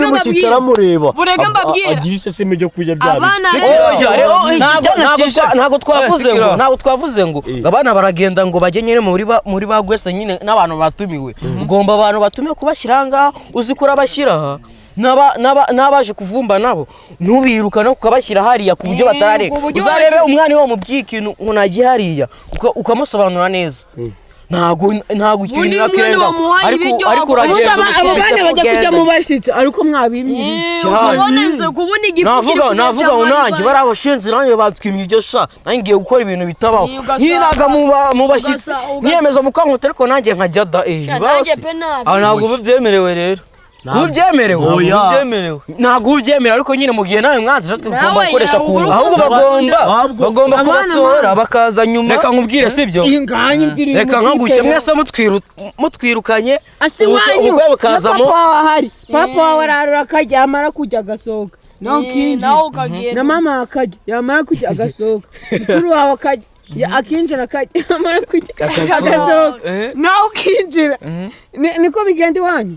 n'umushyitsi aramureba burega mbabwira agira iseseme ryo kurya bya ntago twavuze ngo abana baragenda ngo bajye nyine muri ba gwese nyine n'abantu batumiwe ugomba abantu batumiwe kubashyira ngaho uzikura bashyira n'abaje kuvumba nabo ntubirukana ukabashyira hariya ku buryo batarareka uzarebe umwana wo mu by'ikintu unagiye hariya ukamusobanura neza ntago ikintu nakirenga ariko uragenda abo bana bajya kujya mu bashitsi ariko mwabimye ubonenze kubona igifu navuga unange bari abashinzi nanjye batwimye ibyo sha nangiye gukora ibintu bitabaho nkinaga mu bashyitsi nyemeza mukankuta ariko nanjye nkajya da ntabwo byemerewe rero ntabwo ubyemerewe ariko nyine mu gihe nawe mwanzi natwe tugomba gukoresha ku ahubwo bagomba kubasohora bakaza nyuma reka nkubwire sibyo reka nkagushye mwese mutwirukanye ubukwe bukazamo papa wawe ararura akajya yamara kujya agasohoka na mama akajya yamara kujya agasohoka mukuru wawe akajya akinjira akajya yamara kujya agasohoka nawe ukinjira niko bigenda iwanyu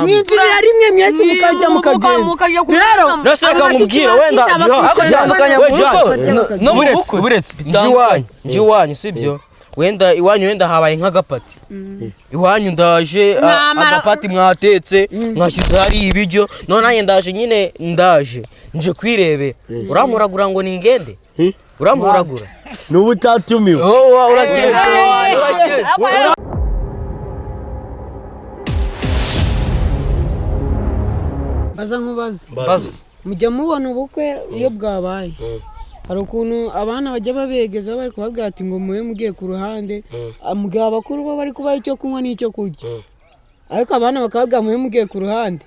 mwinjirira rimwe mwese mukajya mukagenda rero nashaka nkubwira wenda akatandukanya no buretse iwanyu sibyo wenda iwanyu wenda habaye nk'agapati iwanyu ndaje agapati mwatetse mwashyize hari ibiryo none nanjye ndaje nyine nje kwirebera uramuragura ngo ningende uramuragura n'ubu utatumiwe urageze baza nkubaza mujya mubona ubukwe iyo bwabaye hari ukuntu abana bajya babegeza bari kubabwira ati ngo muye mugiye ku ruhande mugabo abakuru bo bari kubaha icyo kunywa n'icyo kurya ariko abana bakababwira muye mugiye ku ruhande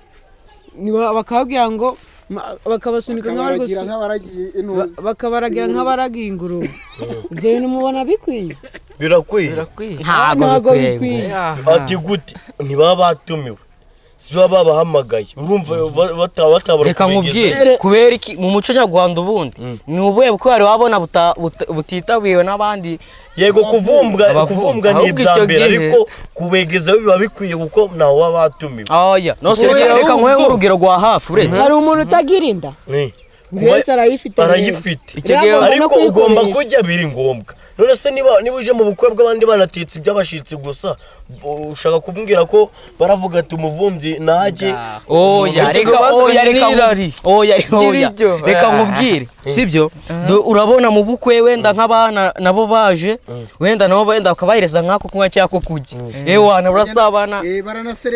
bakababwira ngo bakabasunika bakabaragira nk'abaragiye ingurube ibyo bintu mubona bikwiye birakwiye ntabwo bikwiye ati gute ntibaba batumiwe siba babahamagaye urumva batabura reka nkubwire kubera iki mu muco nyarwanda ubundi ni ubuye bwo wari wabona butitabiwe n'abandi yego kuvumbwa ni ibyambere ariko kubegeza biba bikwiye kuko nawe wabatumiwe oya nose reka nkwe nk'urugero rwa hafi uretse hari umuntu utagira inda wese arayifite ariko ugomba kujya biri ngombwa none se niba uje mu bukwe bw'abandi banatitse iby'abashitsi gusa ushaka kumbwira ko baravuga ati umuvumbyi najye reka nkubwire sibyo urabona mu bukwe wenda nk'abana nabo baje wenda nabo wenda bakabahereza nk'ako kunywa cyako kujya wana urasabana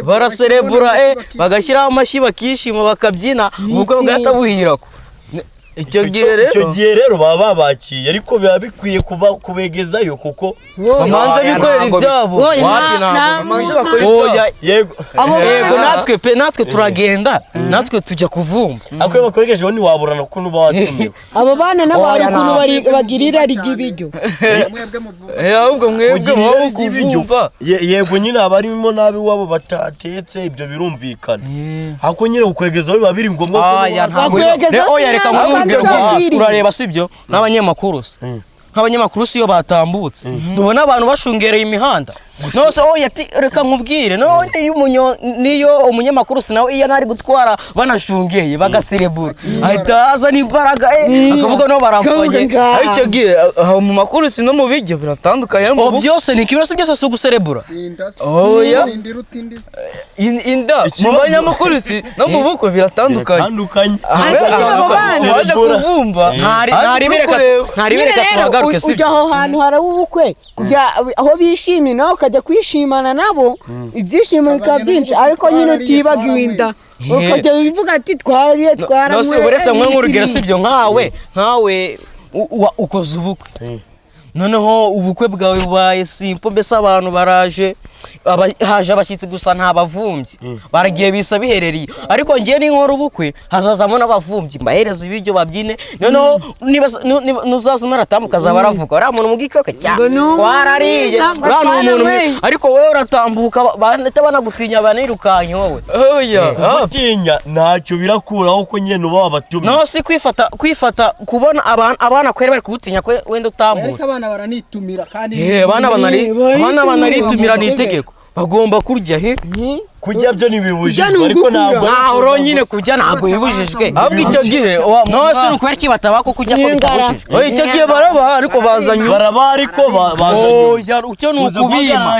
baraserebura bagashyiraho amashyi bakishima bakabyina ubukwe bugahita buhirako icyo gihe rero baba babakiye ariko biba bikwiye kubegezayo kuko bamanze bikorera ibyabo yego natwe turagenda natwe tujya kuvumba ariko bakwegejeho ntiwaburana kuko nuba watumiwe abo bana n'abantu ukuntu bagirira ry'ibiryo ahubwo mwebwe muba kuvumba yego nyine abarimo nabi wabo batatetse ibyo birumvikana ariko nyine ukwegezaho biba biri ngombwa ko reka urareba sibyo n'abanyamakuru nk'abanyamakuru iyo batambutse nubona abantu bashungereye imihanda nose reka nkubwire niyo umunyamakuru nawe iyo nari gutwara banashungeye bagaserebura ahita azana imbaraga akavuga no baramfanye icyo gihe mu makuru no mu bijyo biratandukanye byose ni ikibazo byose si uguserebura oya inda mu banyamakuru no mu bukwe biratandukanye baje kuvumba ntaribireka tuhagaruke sibyo ujya aho hantu hari ubukwe aho bishimye nawe ukajya kwishimana nabo ibyishimo bikaba byinshi ariko nyine utibagiwe inda ukajya uvuga ati twaramwe nose uretse mwe nk'urugero sibyo nkawe ukoze ubukwe noneho ubukwe bwawe bubaye simple mbese abantu baraje haje abashyitsi gusa nta bavumbyi baragiye bisa biherereye ariko ngiye n'inkora ubukwe hazazamo n'abavumbyi mbahereza ibiryo babyine noneho nuzaza umaratambuka azaba aravuga uriya muntu mugikoke cyane warariye uriya ni umuntu ariko wowe uratambuka bahita banagutinya banirukanye wowe gutinya ntacyo birakuraho ko nyine uba wabatumye no si kwifata kubona abana kwere bari kugutinya wenda utambutse abana baranitumira kandi abana banaritumira ni itegeko bagomba kurya kujya byo ntibibujijwe ariko ntabwo ntaho nyine kujya ntabwo bibujijwe ahubwo icyo gihe nose ni ukubera ko bataba ko kujya ko bitabujijwe icyo gihe barabaha ariko bazanye barabaha ariko bazanye icyo ni ukubima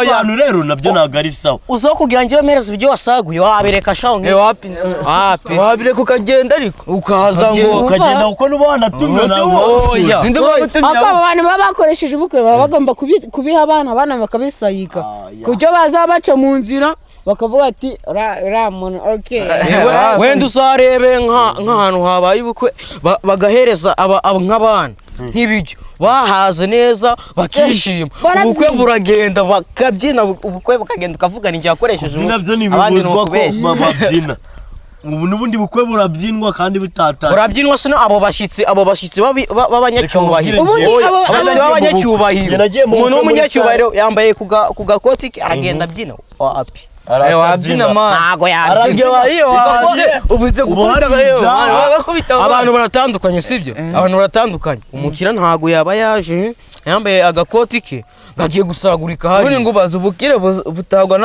abantu rero nabyo ntabwo ari sawa uzaho kugira ngo mpereze ibyo wasaguye wabereka shaho wapi wabireka ukagenda ariko ukaza ngo ukagenda kuko nuba wanatumye aba bantu baba bakoresheje ubukwe baba bagomba kubiha abana bakabisayika kuburyo baza baca mu nzira bakavuga ati muntu okay wenda uzarebe nk'ahantu habaye ubukwe bagahereza nk'abana nk'ibiryo bahaze neza bakishima ubukwe buragenda bakabyina ubukwe bukagenda ukavugana igihe wakoresheje nabyo ntibibuzwa ko babyina ubu n'ubundi bukwe burabyinwa kandi bitatanye burabyinwa se abo bashyitsi b'abanyacyubahiro umuntu w'umunyacyubahiro yambaye ku gakoti ke aragenda abyina wapi wabyina ntago abantu baratandukanye sibyo abantu baratandukanye umukira ntago yaba yaje yambaye agakoti ke gagiye gusagurika hari ubundi ngo baza ubukire butagwa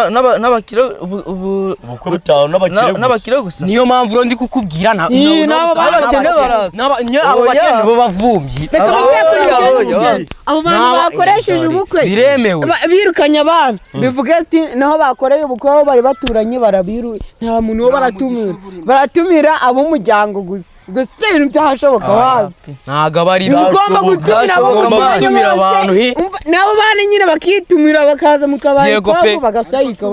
n'abakire ubukwe butawe n'abakire gusa niyo mpamvu ndi kukubwira n'abakene baraza abo bakene bo bavumbyi abo bantu bakoresheje ubukwe biremewe birukanye abana bivuga ati naho bakoreye ubukwe aho bari baturanye barabiru nta muntu wo baratumira ab'umuryango gusa ibintu byahashoboka wapi ntago bari ugomba gutumira abantu nabo bana nyine bakitumira bakaza mu kabari kwabo bagasayika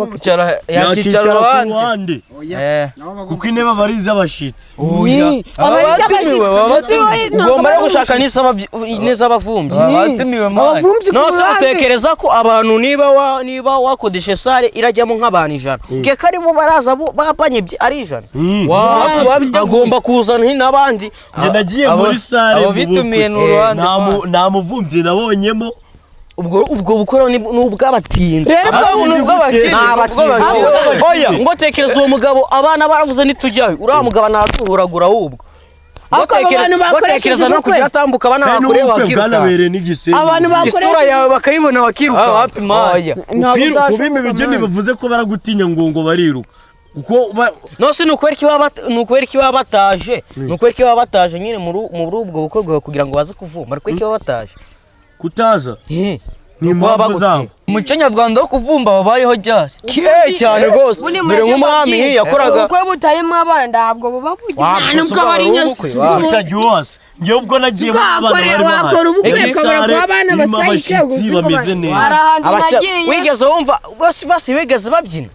yakicara abandi kuko intebe aba ari iz'abashitsi ugomba no gushaka n'iz'abavumbyi nose utekereza ko abantu niba wakodeshe sare irajyamo nk'abantu 100 ke karimo baraza bapanye ari 100 bagomba kuzana n'abandi njye nagiye muri sare bitumiye n'uruhande nta muvumbyi nabonyemo ubwo bukora n'ubw'abatinda oya ngo tekereza uwo mugabo abana baravuze nitujyayo uriya mugabo natuhuragura ahubwo batekereza no kugira atambuka abana bakureba bakiruka abantu isura yawe bakayibona bakiruka wapi maya kubima ibiryo ntibivuze ko baragutinya ngo bariruka nose nukwera iki baba bataje nyine muri ubwo bukwe bwawe kugira ngo baze kuvuma ariko iki baba bataje kutaza ni impamvu zabo umuco nyarwanda wo kuvumba wabayeho ryari cyane rwose dore nk'umwami yakoraga ubukwe butarimo abana ntabwo buba bugira utajya wose njyewe ubwo nagiye mu abana wakora ubukwe ukabura abana basayike bameze neza wigeze wumva bose wigeze babyina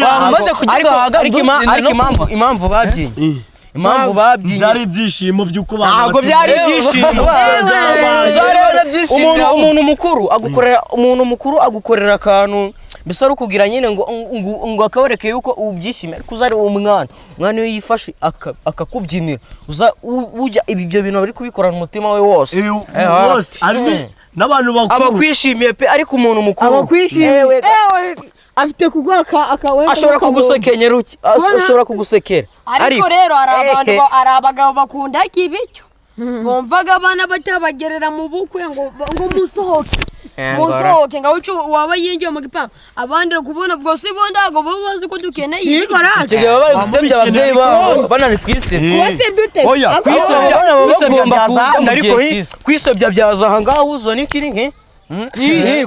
bamaze kugera ariko impamvu babyinnye byari ibyishimo by'uko ntabwo byari ibyishimo umuntu mukuru agukorera akantu mbese ari ukubwira nyine ngo akabereke yuko ubyishimiye ariko uzari umwana iyo yifashe akakubyinira ujya ibyo bintu bari kubikorana umutima we wose n'abantu bakuru abakwishimiye pe ariko umuntu mukuru abakwishimiye afite kugwa akawenda ashobora kugusekenyera ashobora kugusekera ariko rero hari abagabo bakunda ibiryo bumvaga abana batabagerera mu bukwe ngo musohoke ngo waba yinjiye mu gipangu abandi kubona bwo si bo ndago bo bazi ko dukeneye igihe baba bari gusebya ababyeyi babo banari kwisebya oya kwisebya ariko kwisebya byaza aha ngaha wuzo n'ikiri nke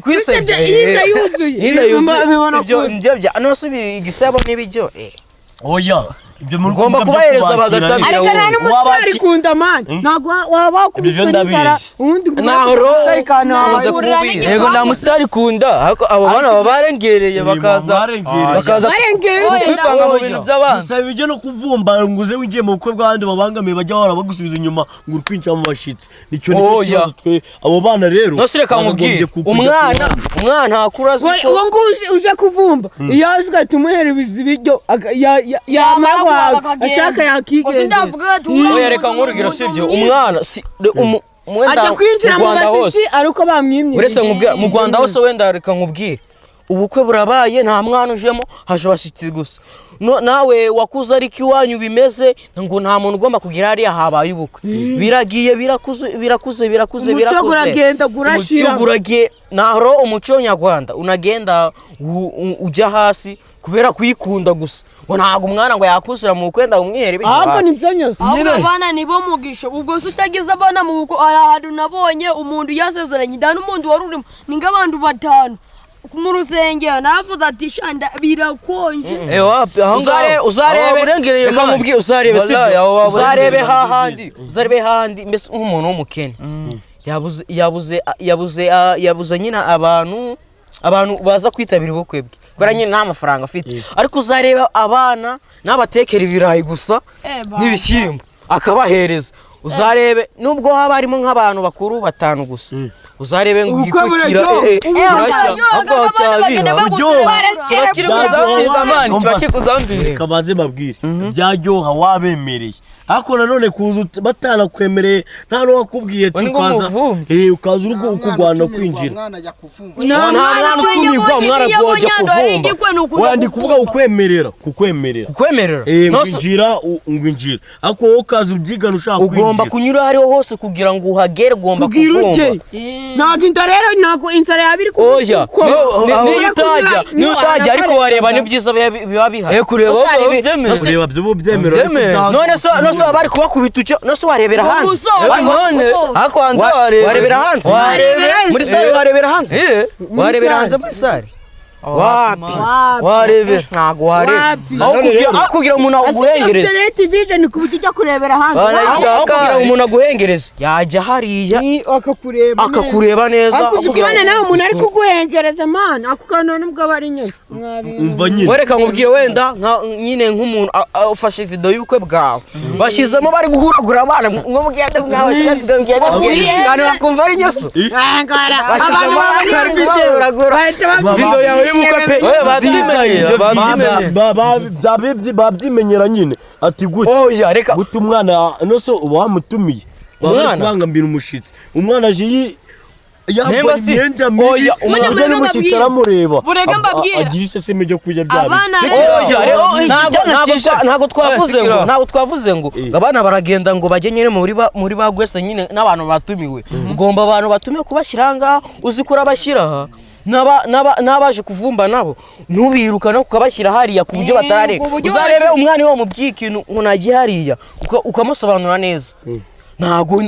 kwisebya inda yuzuye nose igisebo n'ibiryo oya ibyo mu ugomba kubahereza bagatamira ariko nta n'umusitari kunda mani ntabwo waba wakubiswe n'inzara ubundi yego nta musitari kunda ariko abo bana baba barengereye bakaza kwivanga mu bintu by'abana gusa ibyo no kuvumba ngo uze winjiye mu bukwe bw'abandi babangamiye bajya bahora bagusubiza inyuma ngo uri kwinjira mu bashyitsi nicyo kibazo twe abo bana rero nose reka nkubwire umwana akura azi ko uwo nguwo uje kuvumba iyo azi ugahita ibiryo yamara ashaka yakigenda oya reka nk'urugero sibyo umwana ajya kwinjira mu bashyitsi ariko bamwimye uretse mu Rwanda hose wenda reka nkubwire ubukwe burabaye nta mwana ujemo haje abashyitsi gusa nawe wakuze ariko iwanyu bimeze ngo nta muntu ugomba kugira hariya habaye ubukwe biragiye birakuze umuco uragenda gurashira nahoro umuco nyarwanda unagenda ujya hasi kubera kuyikunda gusa ngo ntago umwana ngo yakusira mu kwenda umwihere ibintu ahubwo nibyo nyose ahubwo abana nibo mugisha ubwo se utagize abana mu buko arahadu nabonye umuntu yasezeranye ndana umuntu warurimo ninga abantu batanu mu rusengero navuze ati shanda birakonje uzarebe reka mubwiye uzarebe hahandi mbese nk'umuntu w'umukene yabuze nyina abantu baza kwitabira ubukwe bwe kubera nyine nta mafaranga afite ariko uzareba abana n'abatekera ibirayi gusa n'ibishyimbo akabahereza uzarebe nubwo haba harimo nk'abantu bakuru batanu gusa uzarebe ngo igikurikira kabanze babwire byaryoha wabemereye ariko nanone kuza batanakwemereye nta n'uwakubwiye tukaza ukaza uri ukugwana kwinjira wandi kuvuga ukwemerera ngwinjira ariko wowe ukaza ubyigana ushaka kwinjira ugomba kunyura hariho hose kugira ngo uhagere ugomba kuvumba ntabwo ntabwo inzara yaba iri niyo utajya ariko wareba n'ibyiza biba bihari kureba by'ubu byemera none so bari kubakubita ucyo nose warebera hanze ariko hanze warebera hanze muri sare warebera hanze muri sare wapi warebera ntago warebera aho kugira umuntu aguhengereze afite vision ku buryo ujya kurebera hanze aho kugira umuntu aguhengereze yajya hariya akakureba neza akubwira nawe umuntu ari kuguhengereza man akukana nubwo bari nyose umva nyine wereka nkubwiye wenda nyine nk'umuntu ufashe video y'ubukwe bwawe bashyizemo bari guhuragura abana nk'umugende mwawe shanzwe ngende ngano bakumva ari nyose abantu bari video yawe babyimenyera nyine ati gute gute umwana nose wamutumiye wabangambira umushitsi umwana aje yambaye imyenda mibi ujya n'umushyitsi aramureba agira iseseme ryo kurya bya ntabwo twavuze ngo abana baragenda ngo bajye nyine muri ba gwese nyine n'abantu batumiwe ugomba abantu batumiwe kubashyira ngaho uzi ko urabashyira aha n'abaje kuvumba nabo ntubirukana ukabashyira hariya ku buryo batararenga uzarebe umwana wo mu by'ikintu ngo nagiye hariya ukamusobanura neza ntago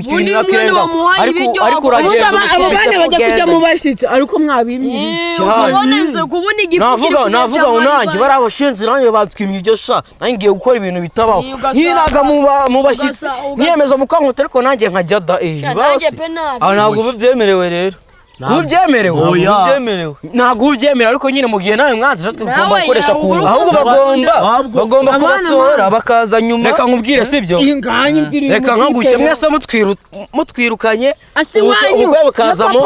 ikintu nakirenga ariko uragenda abo bana bajya kujya mu bashitsi ariko mwabimye navuga unanjye bari abashinzi nanjye batwimye ibyo sha nangiye gukora ibintu bitabaho nkinaga mu bashyitsi nyemeza mukankota ariko nanjye nkajya da ntabwo byemerewe rero ntabwo ubyemera ariko nyine mu gihe nawe mwanzi ugomba gukoresha ku ahubwo bagomba kubasohora bakaza nyuma reka nkubwire sibyo reka nkagushye mwese mutwirukanye ubukwe bukazamo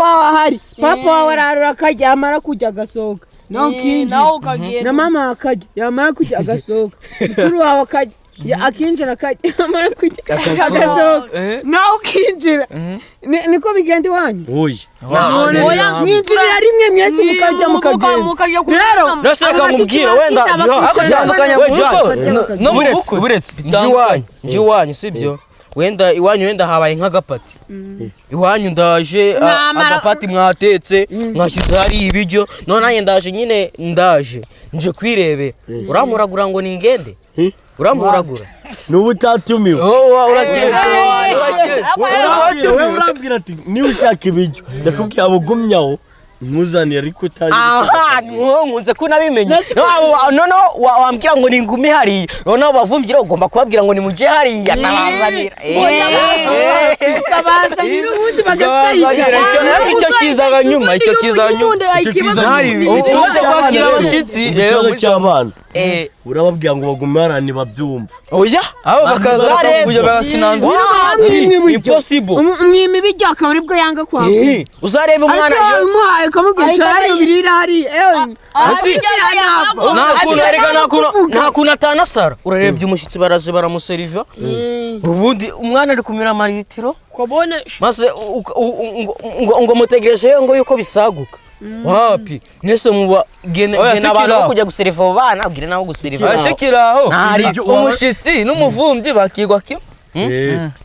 papa wawe ararura akajya yamara kujya agasohoka nawe ukinjira na mama akajya yamara kujya agasohoka mukuru wawe akajya akinjira akajya yamara kujya agasohoka nawe ukinjira niko bigenda iwanyu mwinjirira rimwe mwese mukajya mukagenda rero nashaka nkubwira wenda ariko cyandukanya no mu bukwe buretse iwanyu sibyo wenda iwanyu wenda habaye nk'agapati iwanyu ndaje agapati mwatetse mwashyize hari ibiryo none nanjye ndaje nyine nje kwirebera uramuragura ngo ningende uramuragura nubu utatumiwe urageze urambwira ati niba ushaka ibiryo ndakubwira abugumyaho nkuzaniye ariko utazi nkunze ko nabimenye noneho wambwira ngo ningume hariya noneho bavumvira ugomba kubabwira ngo nimujye hariya nabazanira ukabazanira ubundi bagasayira icyo kizaga nyuma umaze kubabwira abashyitsi ikibazo cy'abana urababwira ngo bagume harani babyumva oya abo bakazareba bagakinangura impossible umwimi ibiryo akaba aribwo yanga kwaka uzareba umwana kamubwira cyane birira hari nta kuntu atanasara urarebye umushyitsi baraze baramuseriva ubundi umwana ari kumira amaritiro maze ngo mutegereje ngo yuko bisaguka wapi mwese muba gena abantu bo kujya guseriva abo bana ubwire naho guseriva atekiraho umushitsi n'umuvumvyi bakigwa kimwe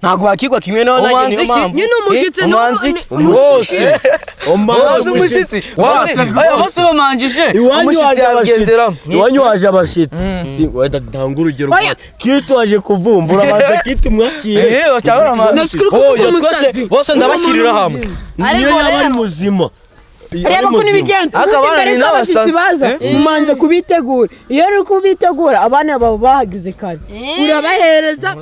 ntabwo bakigwa kimwe naho nanjye niyo mpamvu nyine umushitsi bose umushitsi bose bamanjije umushitsi yagenderamo iwanyu waje abashitsi wenda dutanga urugero kitu waje kuvumbura baza kitu mwakiye bose ndabashyirira hamwe niyo yaba ari muzima reba ko nibigenda akabana ni n'abasazi baza umanze kubitegura iyo uri kubitegura abana babo bahagize kare urabahereza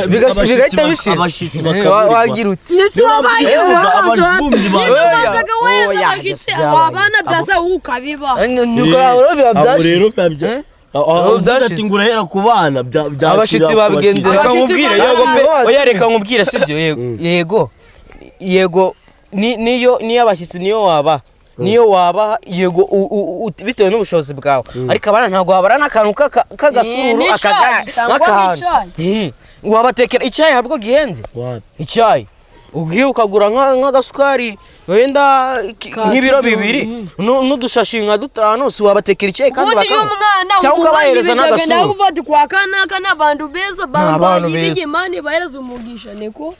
bigahita bishira abashitsi wagira uti nese wabaye abana byaza ukabiba rero byabya ati ngo urahera ku bana abashitsi babigendera reka nkubwire yego pe oya reka nkubwire sibyo yego niyo abashyitsi niyo waba yego bitewe n'ubushobozi bwawe ariko abana ntabwo wabara n'akantu k'agasururu n'akantu wabatekera icyayi habwo gihenze icyayi ugiye ukagura nk'agasukari wenda nk'ibiro 2 n'udushashi nka 5 si wabatekera icyayi kandi bakanywa cyangwa ukabahereza n'agasuru kwa kanaka n'abantu beza bigimani bahereza umugisha niko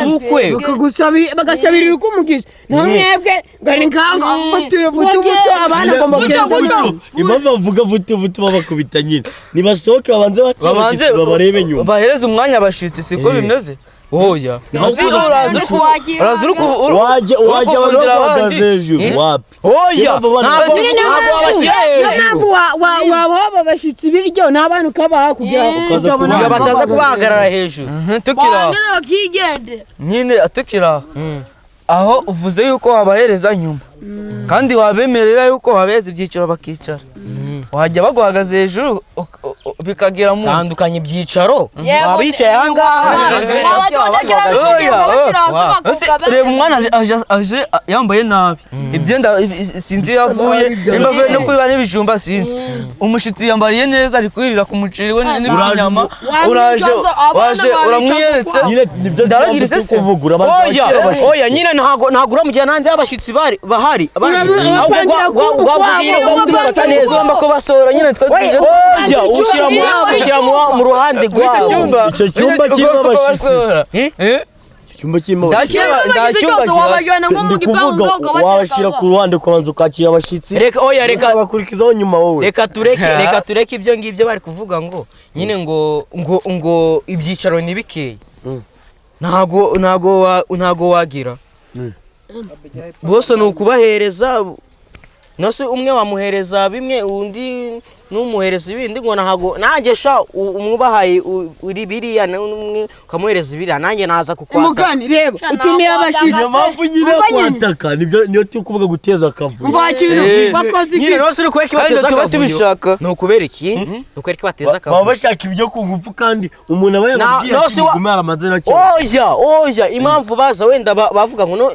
ubukwe bagasabirira uko umugisha ntumwebwe ngari nkanga vutu abana bagomba kugenda impamvu bavuga vutu babakubita nyine nibasohoke babanze babarebe nyuma bahereza umwanya abashitsi siko bimeze oya wajya abandi hejuru wapi oya ntabwo waba abashitsi biryo n'abantu kabaha kugira ngo bataza kubahagarara hejuru tukira nyine atukira aho uvuze yuko wabahereza nyuma kandi wabemerera yuko wabeza ibyiciro bakicara wajya baguhagaze hejuru bikagira mu tandukanye ibyicaro abicaye ahangaha reba umwana aje yambaye nabi ibyenda sinzi yavuye nimba avuye no kwiba n'ibijumba sinzi umushitsi yambariye neza ari kwirira ku muceri we n'inyama waje uramwiyeretse ndaragirise se oya nyine ntago uramujyana n'andi y'abashyitsi bahari ugomba kubasora nyine ushyira mu ruhande rwawe icyo cyumba kirimo abashyitsi icyumba kirimo wabashyira ku ruhande ukabanza ukakira abashyitsi reka bakurikizaho nyuma wowe reka tureke ibyo ngibyo bari kuvuga ngo nyine ngo ibyicaro ni bikeya ntago wagira bose ni ukubahereza nose umwe wamuhereza bimwe undi n'umuhereza ibindi ngo nagesha umwubahaye uri biriya n'umwe ukamuhereza ibiriya nanjye naza kukwata umugani reba utumiye abashitsi impamvu nyine kwataka niyo turi kuvuga guteza akavuyo bakoze nyine nose uri kubera kibateza akavuyo ni ukubera iki ni ukubera kibateza akavuyo baba bashaka ibyo ku ngufu kandi umuntu aba yamubwiye ati gumara amazina oya impamvu baza wenda bavuga ngo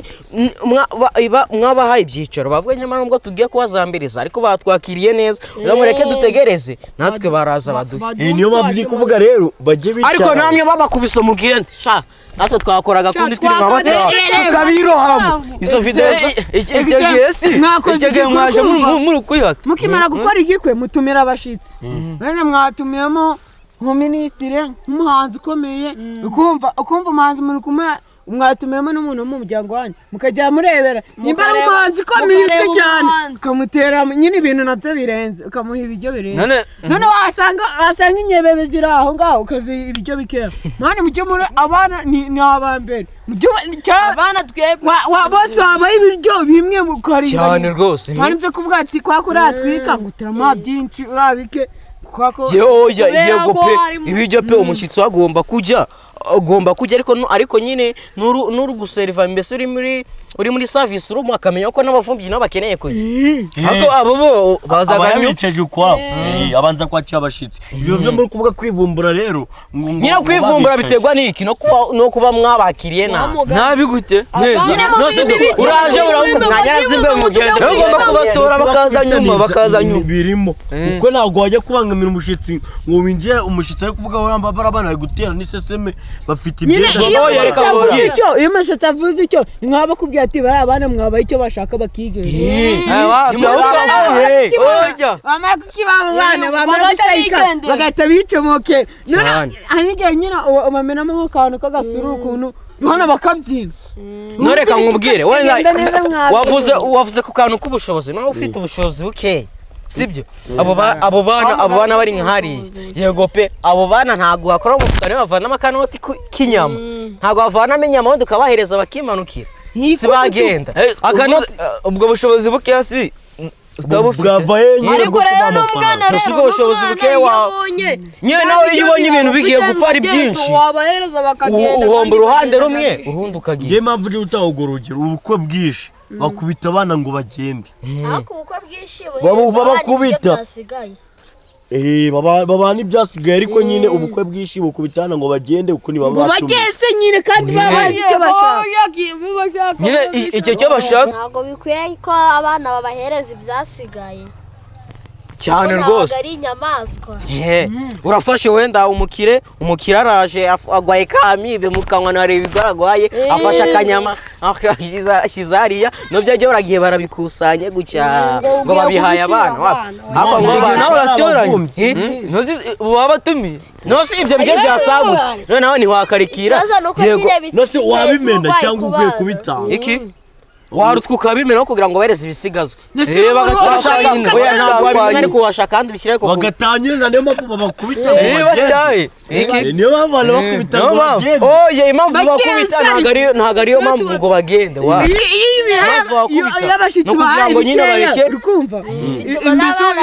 mwabahaye ibyicaro bavuga nyamara nubwo tugiye kubazambiriza ariko batwakiriye neza uramureke dutegereze natwe baraza baduha niyo mpamvu ndi kuvuga rero bajye bicara ariko namwe babakubise umugende natwe twakoraga kundi turi nka batanu tukabirohamo izo video icyo gihe mwaje muri kwihata mukimara gukora igikwe mutumira abashitsi bene mwatumiyemo nk'umuministire nk'umuhanzi ukomeye ukumva umuhanzi muri kumwe mwatumiyemo n'umuntu mu muryango wanyu mukajya murebera nimba ari umuhanzi ukomeye uzwi cyane ukamutera nyine ibintu nabyo birenze ukamuha ibiryo birenze none wasanga inyebebe ziri aho ngaho ukazi ibiryo bikeya mani mujye muri abana ni abambere abana twebwe bose wabaye ibiryo bimwe mukaringaniza cyane rwose mani byo kuvuga ati kwa kuratwika ngo turamuha byinshi urabike yego pe ibiryo pe umushyitsi agomba kujya ariko nyine nuru guseriva mbese uri muri uri muri service room akamenya ko n'abavumbyi nabo bakeneye kuja ariko abo bo bazaga bicaje ukwabo abanza kwakira abashitsi ibyo byo muri kuvuga kwivumbura rero nyina kwivumbura biterwa n'iki no kuba mwabakiriye nabi gute nose uraje uramwanya zimbe mu gendo ugomba kubasura bakaza nyuma birimo uko ntabwo wajya kubangamira umushitsi ngo winjira umushitsi ari kuvuga uramba barabana ari gutera n'iseseme bafite ibyenda iyo mashitsi avuze icyo nkaba kubwira ati bari abana mwabaye icyo bashaka bakige bamara kukibaba bana bamara gusayika bagahita bicomoke none hanigihe nyine bamenamo nk'akantu k'agasuru ukuntu bana bakabyina noreka nkubwire wavuze ku kantu k'ubushobozi nawe ufite ubushobozi bukeya sibyo abo bana bari nk'ahariya yego pe abo bana ntabwo bakora mu kane bavanamo akanoti k'inyama ntabwo bavanamo inyama wenda ukabahereza bakimanukira si bagenda akanoti ubwo bushobozi bukeya si ariko rero n'umwana rero ubushobozi bukeya wabonye nyine nawe iyo ubonye ibintu bigiye gupfa ari byinshi wabahereza bakagenda uhomba uruhande rumwe urundi ukagira ngiye mpamvu uri gutanga urwo rugero ubukwe bwinshi bakubita abana ngo bagende ariko ubukwe bwinshi babakubita babana ibyasigaye ariko nyine ubukwe bwinshi bukubitana ngo bagende uko niba ngo bagese nyine kandi babazi icyo bashaka nyine icyo cyo bashaka ntabwo bikwiye ko abana babahereza ibyasigaye cyane rwose ari inyamaswa urafashe wenda umukire araje agwaye kamibe mu kanwa nareba igaragwaye afasha akanyama akizariya no byaje baragiye barabikusanye gucya ngo babihaye abana abo nawe uratoranye nozi wabatumi nosi ibyo byo byasagutse none nawe ntiwakarikira yego nosi wabimena cyangwa ugiye kubitanga iki warutwa ukabimena kugira ngo bereze ibisigazwe bagashaka ariko washaka kandi bishyire ko bagatangira niyo mpamvu babakubita bataye niyo mpamvu abantu bakubita ngo bagende oye impamvu bakubita ntabwo ariyo mpamvu ngo bagende iyo abashitsi bahaye urukumva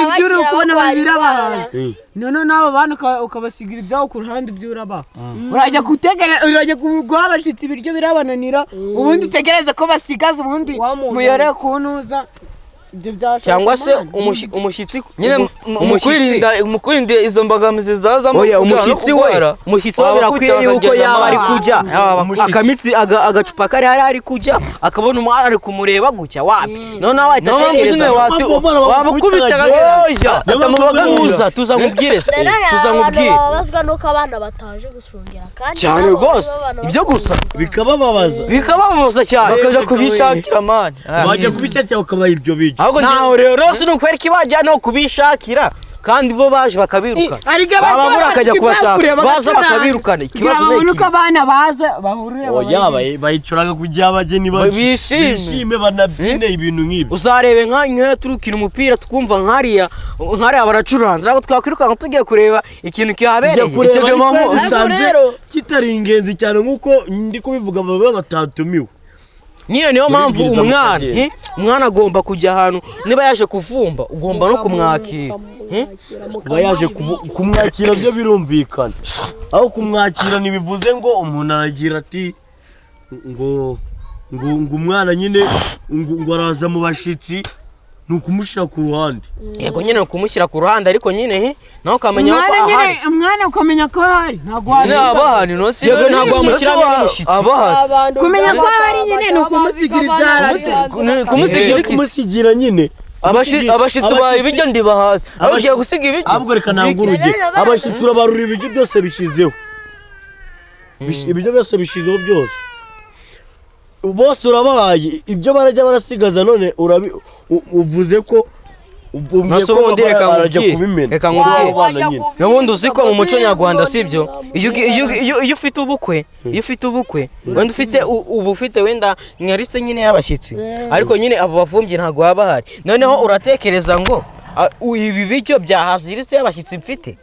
ibyo uri kubona babirabazi none nabo bana ukabasigira ibyaho ku ruhande by'uraba urajya guha abashitsi ibiryo birabananira ubundi utegereze ko basigaza ubundi muyore kuntuza cyangwa se umushyitsi nyine mukwirinda izo mbogamizi zazamo umushyitsi we birakwiye yuko yaba ari kujya akamitsi agacupa kari ari kujya akabona umwana ari kumureba gutya wapi none wahita atekereza wamukubita akamubaguza tuzamubwire bababazwa nuko abana bataje gushungera kandi cyane rwose ibyo gusa bikababaza cyane bakaja kubishakira mani bajya kubishakira bakabaha ibyo bijya naho rero sinukwereka ibajyana kubishakira kandi bo baje bakabiruka babura akajya kubashaka baza bakabirukana ikibazo nuko abana baza bahurire bayicuraga kujya abageni bishime banabyine ibintu nk'ibyo uzarebe nka turukira umupira twumva nkariya baracuranza ntabwo twakwirukanka tugiye kureba ikintu kihabereye icyo mpamvu usanze kitari ingenzi cyane nk'uko ndi kubivuga baba batatumiwe nyine niyo mpamvu umwana agomba kujya ahantu niba yaje kuvumba ugomba no kumwakira kuba yaje kumwakira byo birumvikana aho kumwakira ntibivuze ngo umuntu aragira ati ngo umwana nyine ngo araza mu bashitsi ni ukumushyira ku ruhande yego nyine ukumushyira ku ruhande ariko nyine nawe ukamenya ko ahari umwana ukamenya ko ahari ntabwo abahari yego ntabwo wamushyiramo n'umushyitsi kumenya ko ahari nyine ni ukumusigira ibyara kumusigira nyine abashitsi baye ibiryo ndibahaza abagiye gusiga ibiryo ahubwo reka ntabwo urugero abashitsi urabarura ibiryo byose bishizeho ibiryo byose bishizeho byose bose urabahaye ibyo barajya barasigaza none uvuze ko reka nkubwire n'ubundi uzi ko mu muco nyarwanda sibyo iyo ufite ubukwe wenda ufite wenda nka liste nyine y'abashyitsi ariko nyine abo bavumbyi ntabwo baba bahari noneho uratekereza ngo ibi biryo byahaza liste y'abashyitsi mfite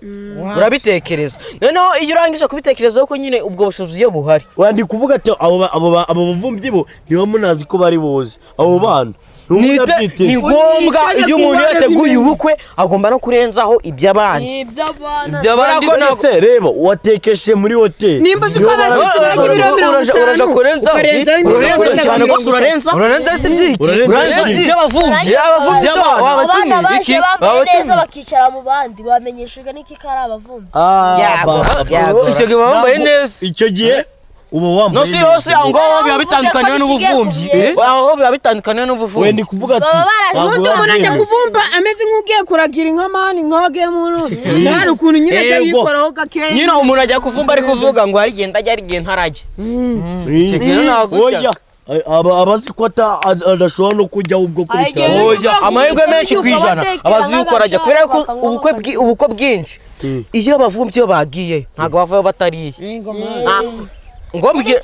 urabitekereza noneho iyo urangije kubitekerezaho ko nyine ubwo bushobozi iyo buhari wandi kuvuga ati abo bavumbyi bo niba munazi ko bari boze abo bana ni ngombwa iyo umuntu yateguye ubukwe agomba no kurenzaho iby'abandi se reba watekeshe muri hoteli nimba uzi ko uraja kurenza cyane rwose urarenza si byiki urarenza iby'abavumvyi abana baje bambaye neza bakicara mu bandi bamenyeshejwe n'iki kari abavumvyi icyo gihe bambaye neza icyo gihe uba wambaye no si hose aho ngaho biba bitandukanye n'ubuvumvyi aho biba bitandukanye n'ubuvumvyi we ni kuvuga ati umuntu ajya kuvumba ameze nk'ugiye kuragira inkamani nkoge mu ruzi hari ukuntu nyine ajya yikoraho gakeya nyine umuntu ajya kuvumba ari kuvuga ngo harigenda ajya harigenda harajya oya abazi ko adashobora no kujya ubwo kubitara amahirwe menshi ku ijana abazi yuko arajya kubera ko ubukwe bwinshi iyo abavumvyi iyo bagiye ntabwo bavayo batariye ngo mbwira